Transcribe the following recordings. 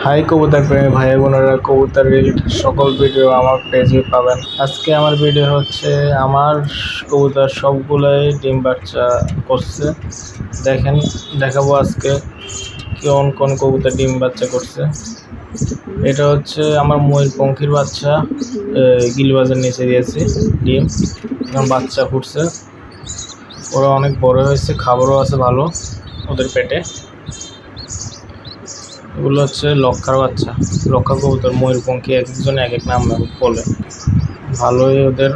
High কবুতর প্রেমী ভাই বোনেরা, কবুতর রিলেটেড সকল ভিডিও আমার পেজে পাবেন। আজকে আমার ভিডিও হচ্ছে আমার কবুতর সবগুলাই ডিম বাচ্চা করছে। দেখাবো আজকে কোন কবুতর ডিম বাচ্চা করছে। এটা হচ্ছে আমার ময়ূরপঙ্খীর বাচ্চা, গিলবাজের নিচে দিয়েছি ডিম, এখন বাচ্চা ফুটছে। ওরা অনেক বড় হয়েছে, খাবারও আছে ভালো ওদের পেটে। এগুলো হচ্ছে লক্ষার বাচ্চা, লক্ষা কবুতর। ময়ূরপঙ্খী এক একজন এক এক নাম বলে। ভালোই ওদের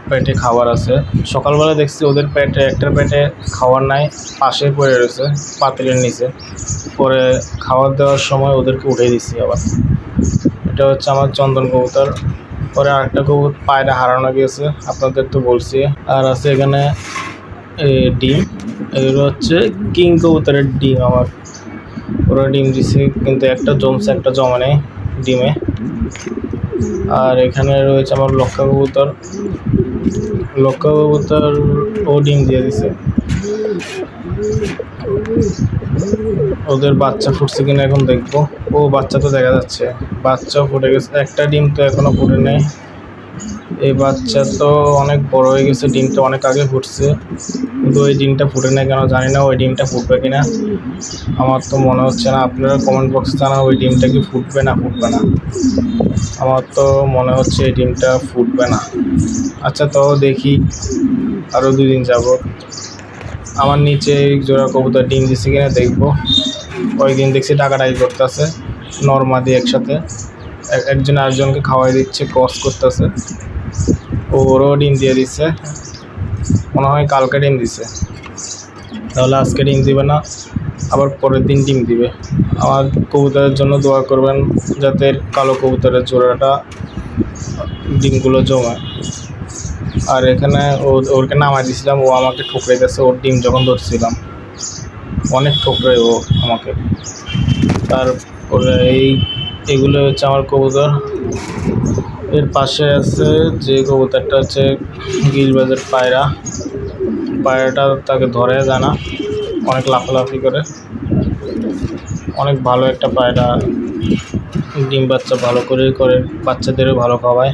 পেটে খাবার আছে। সকালবেলা দেখছি ওদের পেটে একটার পেটে খাবার নাই, পাশে পড়ে রয়েছে পাতিলের নিচে। পরে খাবার দেওয়ার সময় ওদেরকে উঠে দিচ্ছি আবার। এটা হচ্ছে আমার চন্দন কবুতর। পরে আরেকটা কবুতর পায়রা হারানো গিয়েছে, আপনাদের তো বলছি। আর আছে এখানে ডিম, এগুলো হচ্ছে কিং কবুতরের ডিম। আমার ওরা ডিম দিছে, কিন্তু একটা জমছে একটা জমা নেই ডিমে। আর এখানে রয়েছে আমার লক্ষা কবুতর। ও ডিম দিয়ে দিছে। ওদের বাচ্চা ফুটছে কিনা এখন দেখবো। ও বাচ্চা তো দেখা যাচ্ছে, বাচ্চাও ফুটে গেছে। একটা ডিম তো এখনো ফুটে নেই। এই বাচ্চা তো অনেক বড় হয়ে গেছে, ডিমটা অনেক আগে ফুটছে, কিন্তু ওই ডিমটা ফুটে নেই কেন জানি না। ওই ডিমটা ফুটবে কিনা আমার তো মনে হচ্ছে না। আপনারা কমেন্ট বক্সে জানান ওই ডিমটা কি ফুটবে না। আমার তো মনে হচ্ছে এই ডিমটা ফুটবে না। আচ্ছা, তো দেখি আরও 2 দিন যাব। আমার নিচে জোড়া কবুতর ডিম দিচ্ছে কিনা দেখবো। ওই দিন দেখছি টাকাটাই করতেছে নর্মাদি একসাথে, একজন আরেকজনকে খাওয়াই দিচ্ছে, ক্রস করতেছে। ওরও ডিম দিয়ে দিচ্ছে, মনে হয় কালকে ডিম দিছে। তাহলে আজকে ডিম দিবে না, আবার পরের দিন ডিম দিবে। আমার কবুতরের জন্য দোয়া করবেন, যাতে কালো কবুতরের জোড়াটা ডিমগুলো জমায়। আর এখানে ওরকে নামাই দিয়েছিলাম, ও আমাকে ঠুকরে গেছে। ওর ডিম যখন ধরছিলাম অনেক ঠুকরে ও আমাকে। তারপরে এগুলো হচ্ছে আমার কবুতর। এর পাশে আছে যে কবুতরটা হচ্ছে গিলবাজের পায়রাটা তাকে ধরে যায় না, অনেক লাফালাফি করে। অনেক ভালো একটা পায়রা, ডিম বাচ্চা ভালো করে বাচ্চাদেরও ভালো খাওয়ায়।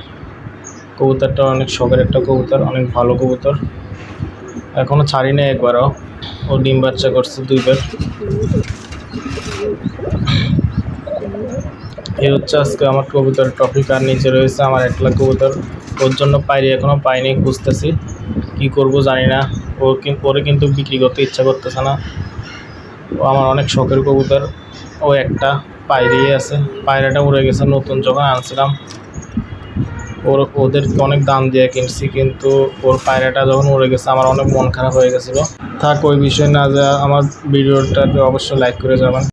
কবুতরটা অনেক শখের একটা কবুতর, অনেক ভালো কবুতর। এখনও ছাড়ি নেই একবারও। ও ডিম বাচ্চা করছে 2 বার। এই হচ্ছে আজকে আমার কবুতর টপিক। আর নিচে রয়েছে আমার একলা কবুতর। ওর জন্য পাইরি এখনও পাইনি, খুঁজতেছি, কি করব জানি না। ওরে কিন্তু বিক্রি করতে ইচ্ছা করতেছে না। ও আমার অনেক শখের কবুতর। ও একটা পায়রি আছে, পায়রাটা উড়ে গেছে নতুন যখন আনছিলাম। ওদেরকে অনেক দাম দিয়ে কিনছি, কিন্তু ওর পায়রাটা যখন উড়ে গেছে আমার অনেক মন খারাপ হয়ে গেছিলো। থাক, ওই বিষয় না যা। আমার ভিডিওটাকে অবশ্যই লাইক করে যাবেন।